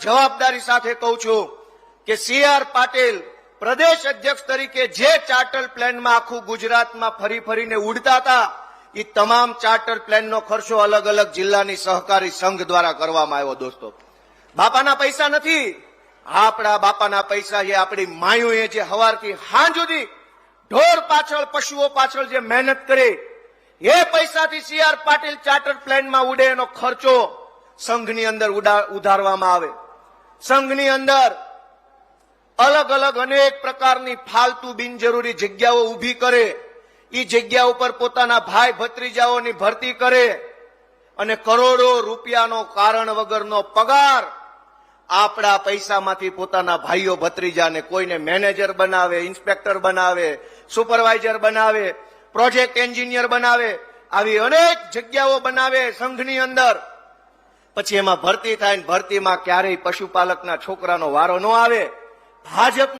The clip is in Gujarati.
જવાબદારી સાથે કહું છું કે સી.આર. પાટીલ પ્રદેશ અધ્યક્ષ તરીકે જે ચાર્ટર પ્લાનમાં આખું ગુજરાતમાં ફરી ફરીને ઉડતા હતા, એ તમામ ચાર્ટર પ્લાનનો ખર્ચો અલગ અલગ જિલ્લાની સહકારી સંઘ દ્વારા કરવામાં આવ્યો. દોસ્તો, બાપાના પૈસા નથી, આપણા બાપાના પૈસા છે. આપણી માયુએ જે હવારથી હાંજ સુધી ઢોર પાછળ, પશુઓ પાછળ જે મહેનત કરી, એ પૈસાથી સી.આર. પાટીલ ચાર્ટર પ્લાનમાં ઉડે એનો ખર્ચો સંઘની અંદર ઉધારવામાં આવે. સંઘની અંદર અલગ અલગ અનેક પ્રકારની ફાલતુ બિનજરૂરી જગ્યાઓ ઊભી કરે, એ જગ્યા ઉપર પોતાના ભાઈ ભત્રીજાઓની ભરતી કરે અને કરોડો રૂપિયાનો કારણ વગરનો પગાર આપણા પૈસામાંથી પોતાના ભાઈઓ ભત્રીજાને કોઈને મેનેજર બનાવે, ઇન્સ્પેક્ટર બનાવે, સુપરવાઇઝર બનાવે, પ્રોજેક્ટ એન્જિનિયર બનાવે, આવી અનેક જગ્યાઓ બનાવે સંઘની અંદર. પછી એમાં ભરતી થાય, ભરતીમાં ક્યારેય પશુપાલકના છોકરાનો વારો ન આવે. ભાજપ